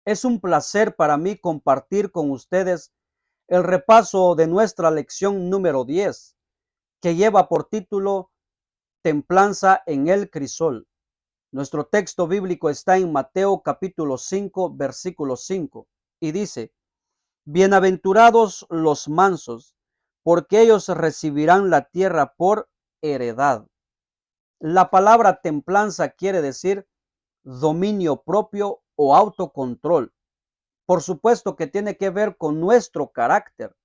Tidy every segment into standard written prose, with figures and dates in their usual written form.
Es un placer para mí compartir con ustedes el repaso de nuestra lección número 10, que lleva por título Templanza en el crisol. Nuestro texto bíblico está en Mateo capítulo 5, versículo 5, y dice: Bienaventurados los mansos, porque ellos recibirán la tierra por heredad. La palabra templanza quiere decir dominio propio o autocontrol. Por supuesto que tiene que ver con nuestro carácter.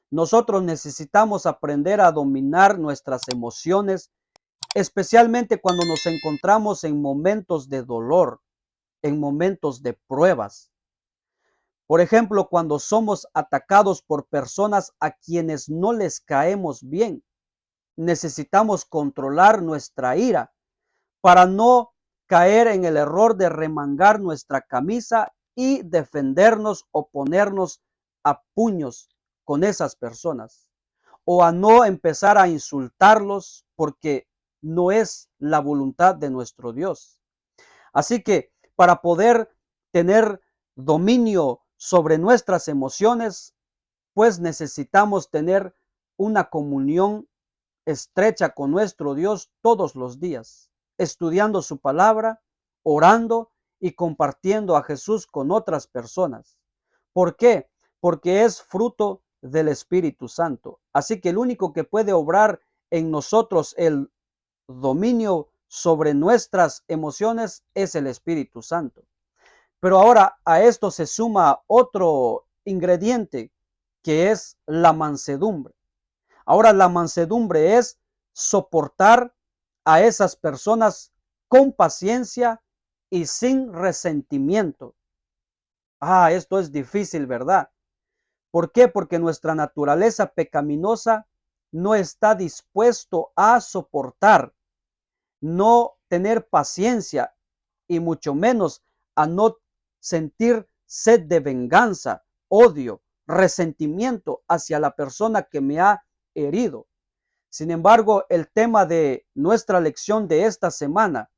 Nosotros necesitamos aprender a dominar nuestras emociones, especialmente cuando nos encontramos en momentos de dolor, en momentos de pruebas. Por ejemplo, cuando somos atacados por personas a quienes no les caemos bien, necesitamos controlar nuestra ira para no caer en el error de remangar nuestra camisa y defendernos o ponernos a puños con esas personas, o a no empezar a insultarlos porque no es la voluntad de nuestro Dios. Así que para poder tener dominio sobre nuestras emociones, pues necesitamos tener una comunión estrecha con nuestro Dios todos los días, estudiando su palabra, orando y compartiendo a Jesús con otras personas. ¿Por qué? Porque es fruto del Espíritu Santo. Así que el único que puede obrar en nosotros el dominio sobre nuestras emociones es el Espíritu Santo. Pero ahora a esto se suma otro ingrediente, que es la mansedumbre. Ahora la mansedumbre es soportar a esas personas con paciencia y sin resentimiento. Esto es difícil, ¿verdad? ¿Por qué? Porque nuestra naturaleza pecaminosa no está dispuesto a soportar, no tener paciencia y mucho menos a no sentir sed de venganza, odio, resentimiento hacia la persona que me ha herido. Sin embargo, el tema de nuestra lección de esta semana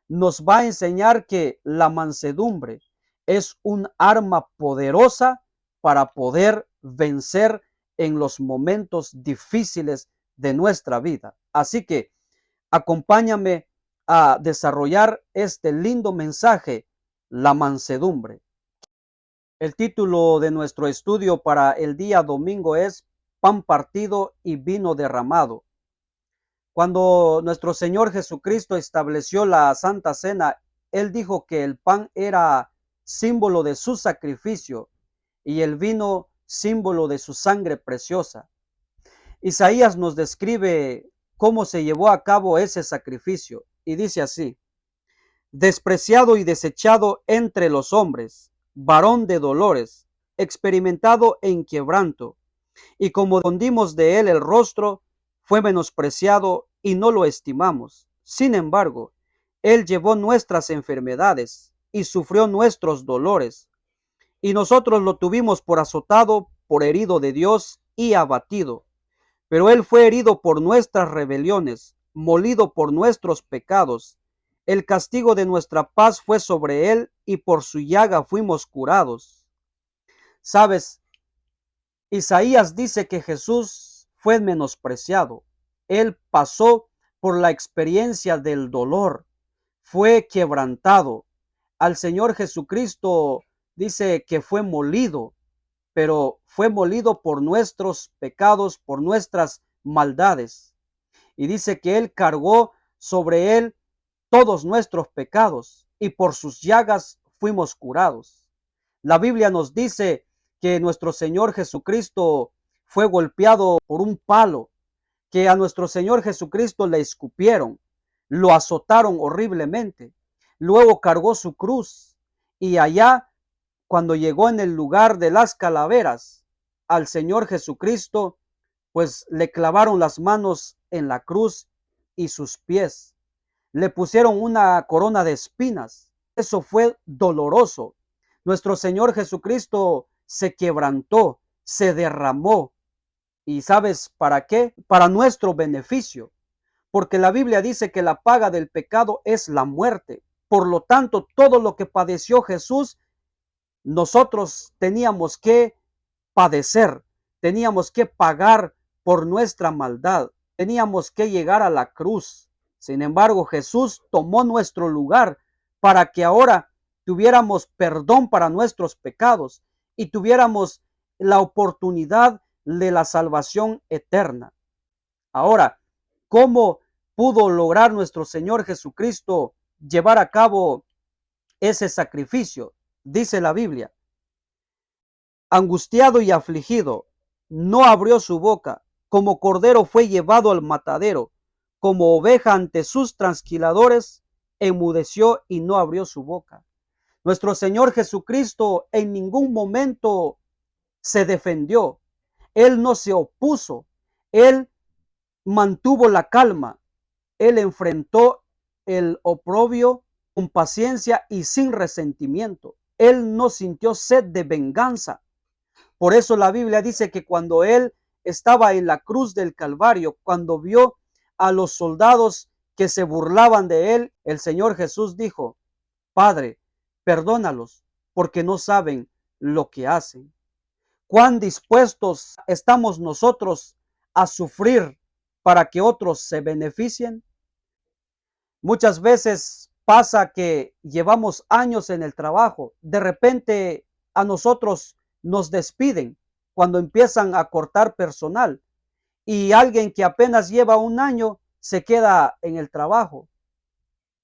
nos va a enseñar que la mansedumbre es un arma poderosa para poder vencer en los momentos difíciles de nuestra vida. Así que acompáñame a desarrollar este lindo mensaje, la mansedumbre. El título de nuestro estudio para el día domingo es Pan partido y vino derramado. Cuando nuestro Señor Jesucristo estableció la Santa Cena, Él dijo que el pan era símbolo de su sacrificio y el vino símbolo de su sangre preciosa. Isaías nos describe cómo se llevó a cabo ese sacrificio y dice así: despreciado y desechado entre los hombres, varón de dolores, experimentado en quebranto, y como escondimos de él el rostro, fue menospreciado y no lo estimamos. Sin embargo, él llevó nuestras enfermedades y sufrió nuestros dolores, y nosotros lo tuvimos por azotado, por herido de Dios y abatido. Pero él fue herido por nuestras rebeliones, molido por nuestros pecados. El castigo de nuestra paz fue sobre él, y por su llaga fuimos curados. ¿Sabes? Isaías dice que Jesús fue menospreciado. Él pasó por la experiencia del dolor, fue quebrantado. Al Señor Jesucristo dice que fue molido, pero fue molido por nuestros pecados, por nuestras maldades. Y dice que Él cargó sobre Él todos nuestros pecados y por sus llagas fuimos curados. La Biblia nos dice que nuestro Señor Jesucristo fue golpeado por un palo, que a nuestro Señor Jesucristo le escupieron, lo azotaron horriblemente, luego cargó su cruz y allá, cuando llegó en el lugar de las calaveras, al Señor Jesucristo, pues le clavaron las manos en la cruz y sus pies. Le pusieron una corona de espinas. Eso fue doloroso. Nuestro Señor Jesucristo se quebrantó, se derramó. ¿Y sabes para qué? Para nuestro beneficio. Porque la Biblia dice que la paga del pecado es la muerte. Por lo tanto, todo lo que padeció Jesús nosotros teníamos que padecer, teníamos que pagar por nuestra maldad, teníamos que llegar a la cruz. Sin embargo, Jesús tomó nuestro lugar para que ahora tuviéramos perdón para nuestros pecados y tuviéramos la oportunidad de la salvación eterna. Ahora, ¿cómo pudo lograr nuestro Señor Jesucristo llevar a cabo ese sacrificio? Dice la Biblia: angustiado y afligido, no abrió su boca, como cordero fue llevado al matadero, como oveja ante sus trasquiladores, enmudeció y no abrió su boca. Nuestro Señor Jesucristo en ningún momento se defendió, Él no se opuso, Él mantuvo la calma, Él enfrentó el oprobio con paciencia y sin resentimiento. Él no sintió sed de venganza. Por eso la Biblia dice que cuando Él estaba en la cruz del Calvario, cuando vio a los soldados que se burlaban de Él, el Señor Jesús dijo: Padre, perdónalos, porque no saben lo que hacen. ¿Cuán dispuestos estamos nosotros a sufrir para que otros se beneficien? Muchas veces pasa que llevamos años en el trabajo, de repente a nosotros nos despiden cuando empiezan a cortar personal y alguien que apenas lleva un año se queda en el trabajo.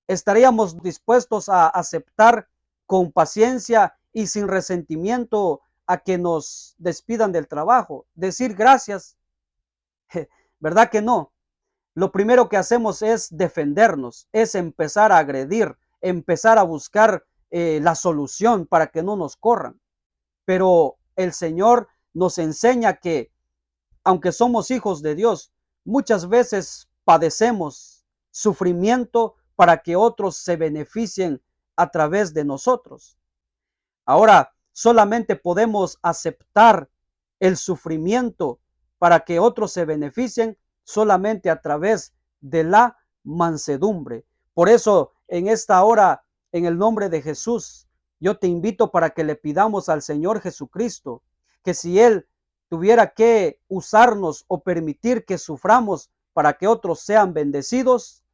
¿Estaríamos dispuestos a aceptar con paciencia y sin resentimiento a que nos despidan del trabajo? Decir gracias, ¿verdad que no? Lo primero que hacemos es defendernos, es empezar a agredir, empezar a buscar la solución para que no nos corran. Pero el Señor nos enseña que, aunque somos hijos de Dios, muchas veces padecemos sufrimiento para que otros se beneficien a través de nosotros. Ahora, solamente podemos aceptar el sufrimiento para que otros se beneficien solamente a través de la mansedumbre. Por eso, en esta hora, en el nombre de Jesús, yo te invito para que le pidamos al Señor Jesucristo que si Él tuviera que usarnos o permitir que suframos para que otros sean bendecidos,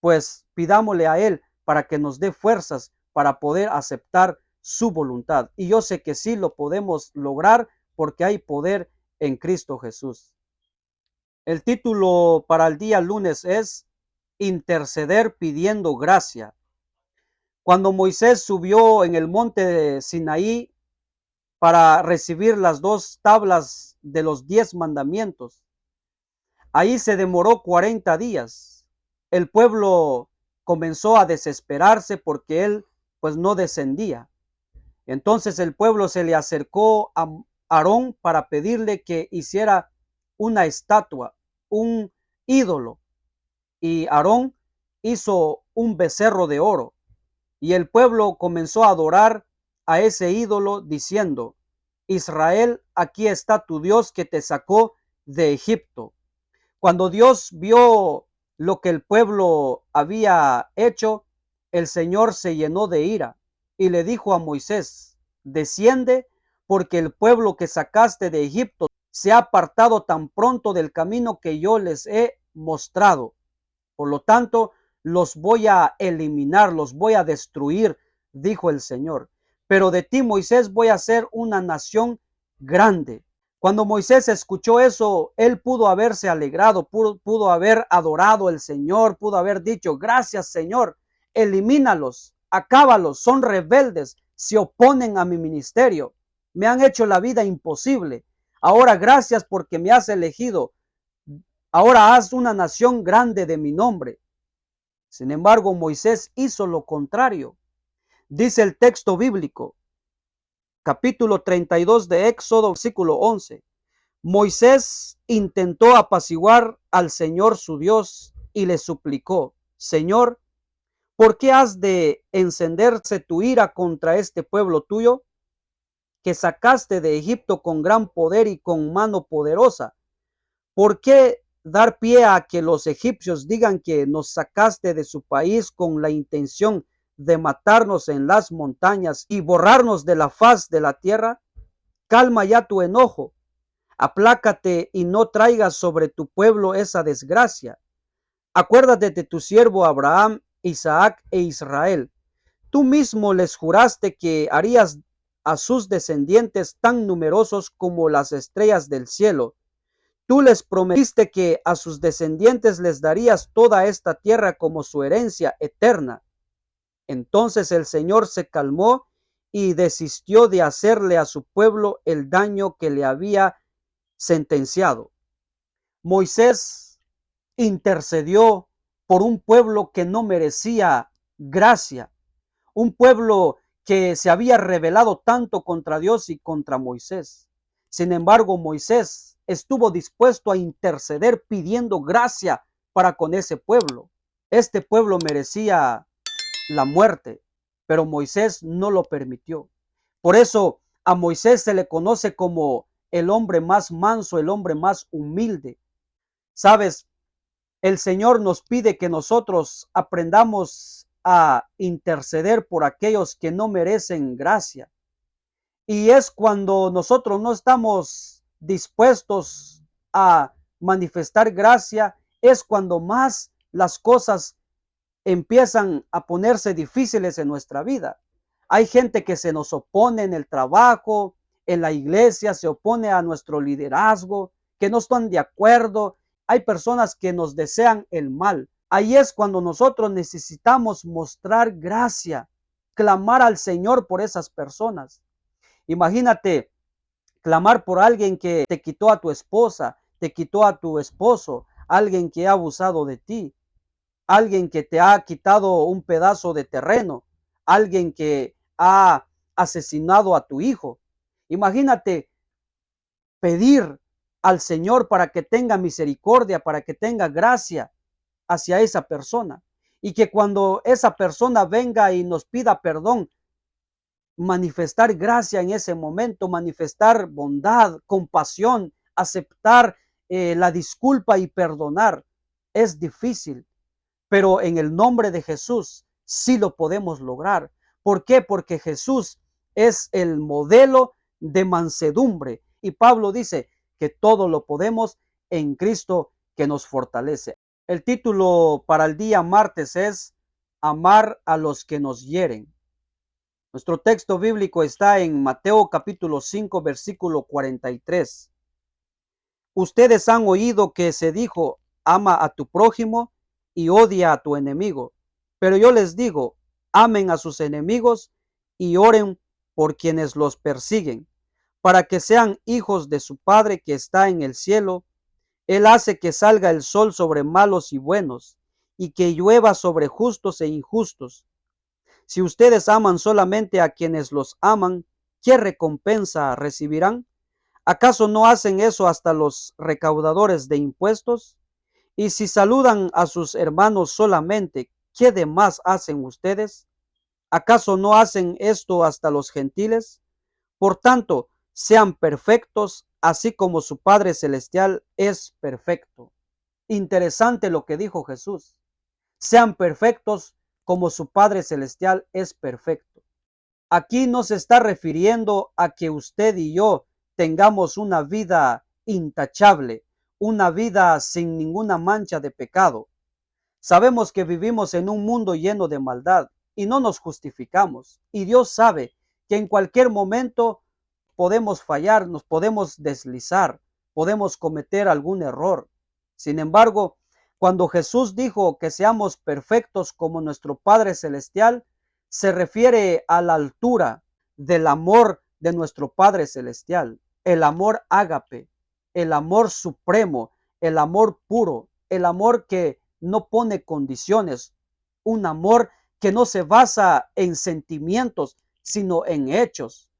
pues pidámosle a Él para que nos dé fuerzas para poder aceptar su voluntad. Y yo sé que sí lo podemos lograr porque hay poder en Cristo Jesús. El título para el día lunes es Interceder pidiendo gracia. Cuando Moisés subió en el monte de Sinaí para recibir las 2 tablas de los 10 mandamientos, ahí se demoró 40 días. El pueblo comenzó a desesperarse porque él pues no descendía. Entonces el pueblo se le acercó a Aarón para pedirle que hiciera una estatua, un ídolo. Y Aarón hizo un becerro de oro. Y el pueblo comenzó a adorar a ese ídolo diciendo: Israel, aquí está tu Dios que te sacó de Egipto. Cuando Dios vio lo que el pueblo había hecho, el Señor se llenó de ira y le dijo a Moisés: desciende, porque el pueblo que sacaste de Egipto se ha apartado tan pronto del camino que yo les he mostrado. Por lo tanto, los voy a eliminar, los voy a destruir, dijo el Señor. Pero de ti, Moisés, voy a hacer una nación grande. Cuando Moisés escuchó eso, él pudo haberse alegrado, pudo haber adorado al Señor, pudo haber dicho: gracias, Señor, elimínalos, acábalos, son rebeldes, se oponen a mi ministerio, me han hecho la vida imposible. Ahora gracias porque me has elegido. Ahora haz una nación grande de mi nombre. Sin embargo, Moisés hizo lo contrario. Dice el texto bíblico, capítulo 32 de Éxodo, versículo 11. Moisés intentó apaciguar al Señor su Dios y le suplicó: Señor, ¿por qué has de encenderse tu ira contra este pueblo tuyo, que sacaste de Egipto con gran poder y con mano poderosa? ¿Por qué dar pie a que los egipcios digan que nos sacaste de su país con la intención de matarnos en las montañas y borrarnos de la faz de la tierra? Calma ya tu enojo, aplácate y no traigas sobre tu pueblo esa desgracia. Acuérdate de tu siervo Abraham, Isaac e Israel. Tú mismo les juraste que harías a sus descendientes tan numerosos como las estrellas del cielo. Tú les prometiste que a sus descendientes les darías toda esta tierra como su herencia eterna. Entonces el Señor se calmó y desistió de hacerle a su pueblo el daño que le había sentenciado. Moisés intercedió por un pueblo que no merecía gracia, un pueblo que se había rebelado tanto contra Dios y contra Moisés. Sin embargo, Moisés estuvo dispuesto a interceder pidiendo gracia para con ese pueblo. Este pueblo merecía la muerte, pero Moisés no lo permitió. Por eso a Moisés se le conoce como el hombre más manso, el hombre más humilde. Sabes, el Señor nos pide que nosotros aprendamos a interceder por aquellos que no merecen gracia. Y es cuando nosotros no estamos dispuestos a manifestar gracia, es cuando más las cosas empiezan a ponerse difíciles en nuestra vida. Hay gente que se nos opone en el trabajo, en la iglesia, se opone a nuestro liderazgo, que no están de acuerdo. Hay personas que nos desean el mal. Ahí es cuando nosotros necesitamos mostrar gracia, clamar al Señor por esas personas. Imagínate clamar por alguien que te quitó a tu esposa, te quitó a tu esposo, alguien que ha abusado de ti, alguien que te ha quitado un pedazo de terreno, alguien que ha asesinado a tu hijo. Imagínate pedir al Señor para que tenga misericordia, para que tenga gracia hacia esa persona. Y que cuando esa persona venga y nos pida perdón, manifestar gracia en ese momento, manifestar bondad, compasión, aceptar la disculpa y perdonar. Es difícil, pero en el nombre de Jesús sí lo podemos lograr. ¿Por qué? Porque Jesús es el modelo de mansedumbre. Y Pablo dice que todo lo podemos en Cristo que nos fortalece. El título para el día martes es Amar a los que nos hieren. Nuestro texto bíblico está en Mateo capítulo 5, versículo 43. Ustedes han oído que se dijo, ama a tu prójimo y odia a tu enemigo. Pero yo les digo, amen a sus enemigos y oren por quienes los persiguen, para que sean hijos de su Padre que está en el cielo. Él hace que salga el sol sobre malos y buenos, y que llueva sobre justos e injustos. Si ustedes aman solamente a quienes los aman, ¿qué recompensa recibirán? ¿Acaso no hacen eso hasta los recaudadores de impuestos? Y si saludan a sus hermanos solamente, ¿qué demás hacen ustedes? ¿Acaso no hacen esto hasta los gentiles? Por tanto, sean perfectos, así como su Padre Celestial es perfecto. Interesante lo que dijo Jesús. Sean perfectos como su Padre Celestial es perfecto. Aquí no se está refiriendo a que usted y yo tengamos una vida intachable, una vida sin ninguna mancha de pecado. Sabemos que vivimos en un mundo lleno de maldad y no nos justificamos. Y Dios sabe que en cualquier momento podemos fallar, nos podemos deslizar, podemos cometer algún error. Sin embargo, cuando Jesús dijo que seamos perfectos como nuestro Padre Celestial, se refiere a la altura del amor de nuestro Padre Celestial, el amor ágape, el amor supremo, el amor puro, el amor que no pone condiciones, un amor que no se basa en sentimientos, sino en hechos.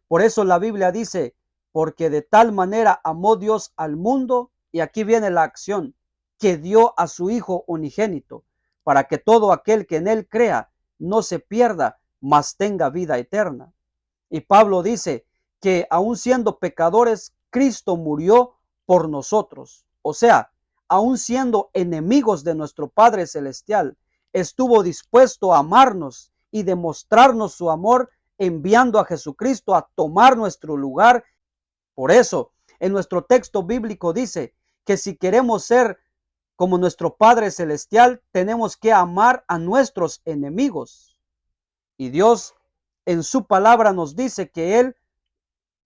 Por eso la Biblia dice, porque de tal manera amó Dios al mundo, y aquí viene la acción, que dio a su Hijo unigénito, para que todo aquel que en él crea no se pierda, mas tenga vida eterna. Y Pablo dice que aun siendo pecadores, Cristo murió por nosotros. O sea, aun siendo enemigos de nuestro Padre Celestial, estuvo dispuesto a amarnos y demostrarnos su amor enviando a Jesucristo a tomar nuestro lugar. Por eso, en nuestro texto bíblico dice que si queremos ser como nuestro Padre Celestial, tenemos que amar a nuestros enemigos. Y Dios en su palabra nos dice que Él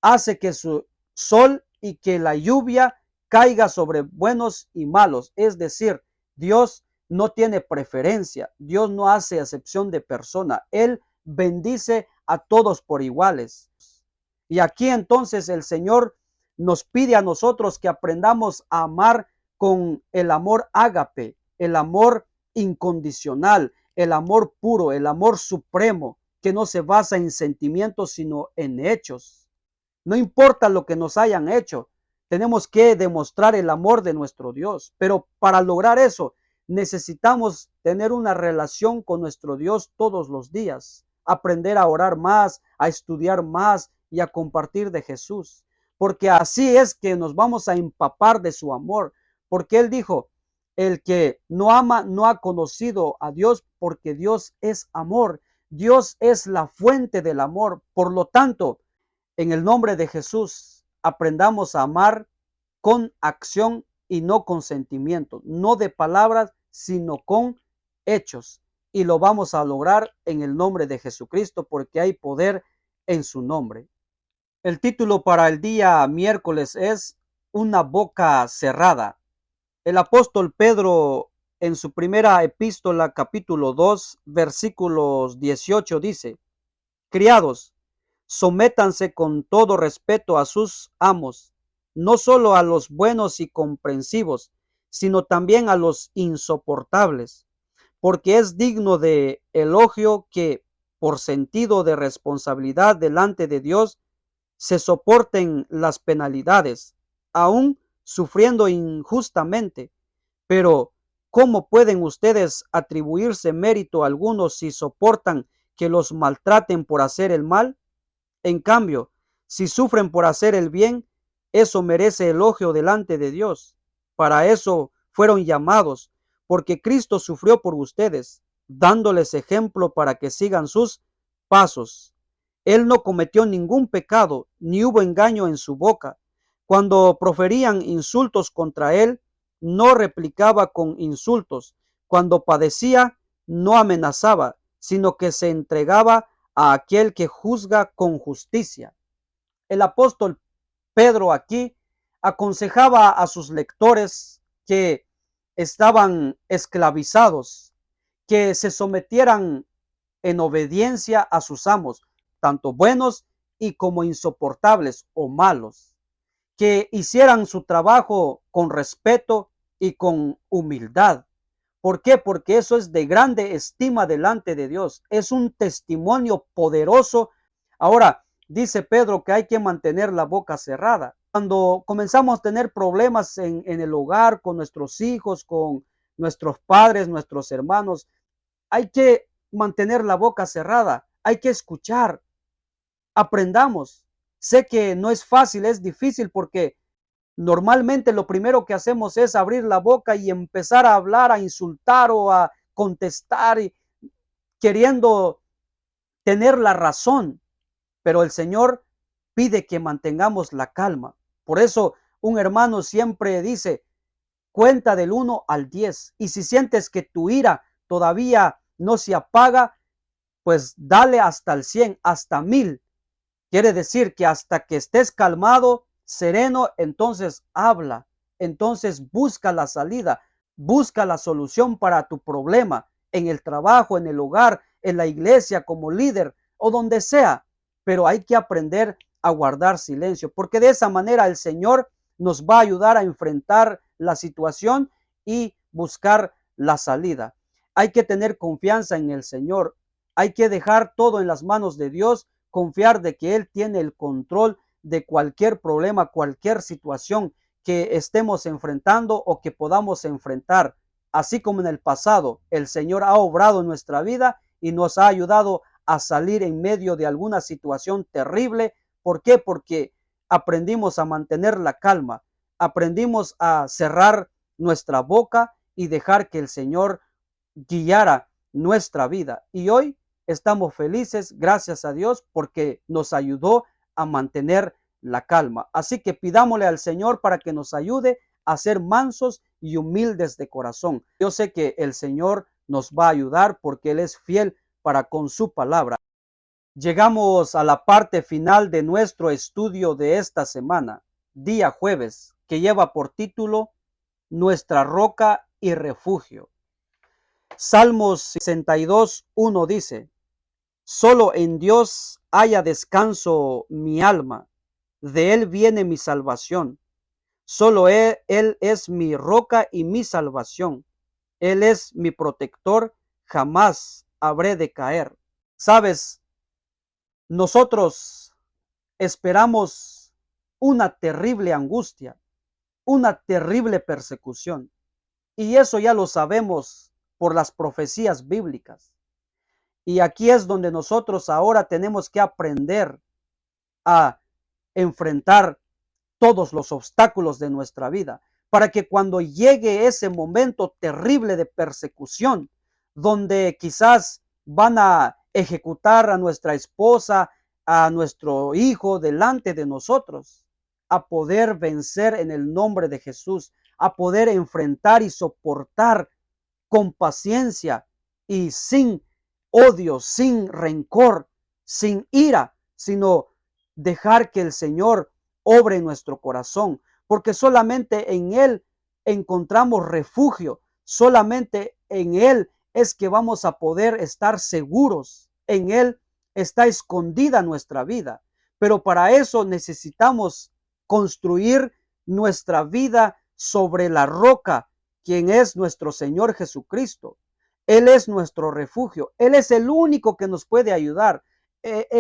hace que su sol y que la lluvia caiga sobre buenos y malos. Es decir, Dios no tiene preferencia, Dios no hace acepción de persona, Él bendice a todos por iguales. Y aquí entonces el Señor nos pide a nosotros que aprendamos a amar con el amor ágape, el amor incondicional, el amor puro, el amor supremo, que no se basa en sentimientos, sino en hechos. No importa lo que nos hayan hecho, tenemos que demostrar el amor de nuestro Dios. Pero para lograr eso, necesitamos tener una relación con nuestro Dios todos los días, aprender a orar más, a estudiar más y a compartir de Jesús. Porque así es que nos vamos a empapar de su amor. Porque Él dijo, el que no ama no ha conocido a Dios, porque Dios es amor. Dios es la fuente del amor. Por lo tanto, en el nombre de Jesús, aprendamos a amar con acción y no con sentimientos, no de palabras, sino con hechos. Y lo vamos a lograr en el nombre de Jesucristo, porque hay poder en su nombre. El título para el día miércoles es Una boca cerrada. El apóstol Pedro en su primera epístola, capítulo 2, versículos 18 dice: Criados, sométanse con todo respeto a sus amos, no solo a los buenos y comprensivos, sino también a los insoportables, porque es digno de elogio que, por sentido de responsabilidad delante de Dios, se soporten las penalidades, aun sufriendo injustamente. Pero, ¿cómo pueden ustedes atribuirse mérito alguno si soportan que los maltraten por hacer el mal? En cambio, si sufren por hacer el bien, eso merece elogio delante de Dios. Para eso fueron llamados, porque Cristo sufrió por ustedes, dándoles ejemplo para que sigan sus pasos. Él no cometió ningún pecado, ni hubo engaño en su boca. Cuando proferían insultos contra él, no replicaba con insultos. Cuando padecía, no amenazaba, sino que se entregaba a aquel que juzga con justicia. El apóstol Pedro aquí aconsejaba a sus lectores que estaban esclavizados, que se sometieran en obediencia a sus amos, tanto buenos y como insoportables o malos, que hicieran su trabajo con respeto y con humildad. ¿Por qué? Porque eso es de grande estima delante de Dios. Es un testimonio poderoso. Ahora, dice Pedro que hay que mantener la boca cerrada. Cuando comenzamos a tener problemas en el hogar, con nuestros hijos, con nuestros padres, nuestros hermanos, hay que mantener la boca cerrada. Hay que escuchar. Aprendamos. Sé que no es fácil, es difícil porque normalmente lo primero que hacemos es abrir la boca y empezar a hablar, a insultar o a contestar queriendo tener la razón. Pero el Señor pide que mantengamos la calma. Por eso un hermano siempre dice, cuenta del 1 al 10. Y si sientes que tu ira todavía no se apaga, pues dale hasta el 100, hasta 1000. Quiere decir que hasta que estés calmado, sereno, entonces habla, entonces busca la salida, busca la solución para tu problema en el trabajo, en el hogar, en la iglesia, como líder o donde sea. Pero hay que aprender a guardar silencio, porque de esa manera el Señor nos va a ayudar a enfrentar la situación y buscar la salida. Hay que tener confianza en el Señor, hay que dejar todo en las manos de Dios, confiar de que Él tiene el control de cualquier problema, cualquier situación que estemos enfrentando o que podamos enfrentar. Así como en el pasado el Señor ha obrado en nuestra vida y nos ha ayudado a salir en medio de alguna situación terrible. ¿Por qué? Porque aprendimos a mantener la calma, aprendimos a cerrar nuestra boca y dejar que el Señor guiara nuestra vida. Y hoy estamos felices, gracias a Dios, porque nos ayudó a mantener la calma. Así que pidámosle al Señor para que nos ayude a ser mansos y humildes de corazón. Yo sé que el Señor nos va a ayudar porque Él es fiel para con su palabra. Llegamos a la parte final de nuestro estudio de esta semana, día jueves, que lleva por título Nuestra roca y refugio. Salmos 62:1 dice: Solo en Dios haya descanso mi alma, de Él viene mi salvación. Solo Él es mi roca y mi salvación. Él es mi protector, jamás habré de caer. Sabes, nosotros esperamos una terrible angustia, una terrible persecución, y eso ya lo sabemos por las profecías bíblicas. Y aquí es donde nosotros ahora tenemos que aprender a enfrentar todos los obstáculos de nuestra vida, para que cuando llegue ese momento terrible de persecución, donde quizás van a ejecutar a nuestra esposa, a nuestro hijo delante de nosotros, a poder vencer en el nombre de Jesús, a poder enfrentar y soportar con paciencia y sin odio, sin rencor, sin ira, sino dejar que el Señor obre en nuestro corazón, porque solamente en Él encontramos refugio, solamente en Él es que vamos a poder estar seguros, en Él está escondida nuestra vida, pero para eso necesitamos construir nuestra vida sobre la roca, quien es nuestro Señor Jesucristo. Él es nuestro refugio, Él es el único que nos puede ayudar.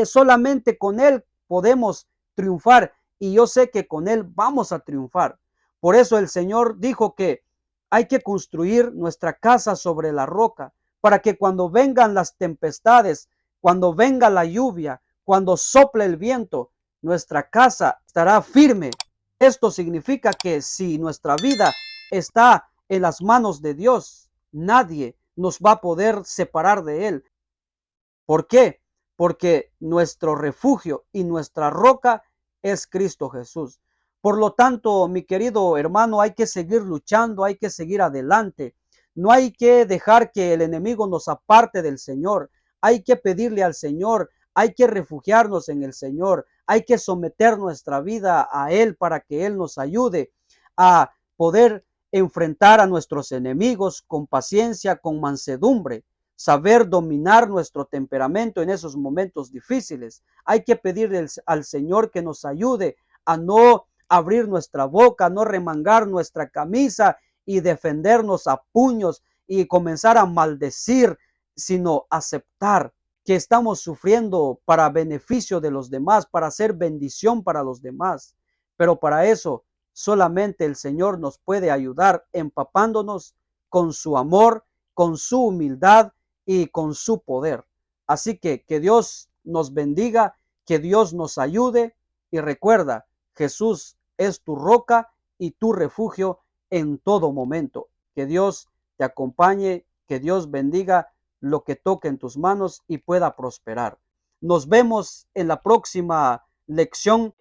Solamente con Él podemos triunfar y yo sé que con Él vamos a triunfar. Por eso el Señor dijo que hay que construir nuestra casa sobre la roca para que cuando vengan las tempestades, cuando venga la lluvia, cuando sople el viento, nuestra casa estará firme. Esto significa que si nuestra vida está en las manos de Dios, nadie nos va a poder separar de Él. ¿Por qué? Porque nuestro refugio y nuestra roca es Cristo Jesús. Por lo tanto, mi querido hermano, hay que seguir luchando, hay que seguir adelante. No hay que dejar que el enemigo nos aparte del Señor. Hay que pedirle al Señor, hay que refugiarnos en el Señor, hay que someter nuestra vida a Él para que Él nos ayude a poder enfrentar a nuestros enemigos con paciencia, con mansedumbre, saber dominar nuestro temperamento en esos momentos difíciles. Hay que pedirle al Señor que nos ayude a no abrir nuestra boca, a no remangar nuestra camisa y defendernos a puños y comenzar a maldecir, sino aceptar que estamos sufriendo para beneficio de los demás, para hacer bendición para los demás. Pero para eso solamente el Señor nos puede ayudar empapándonos con su amor, con su humildad y con su poder. Así que Dios nos bendiga, que Dios nos ayude y recuerda, Jesús es tu roca y tu refugio en todo momento. Que Dios te acompañe, que Dios bendiga lo que toque en tus manos y pueda prosperar. Nos vemos en la próxima lección.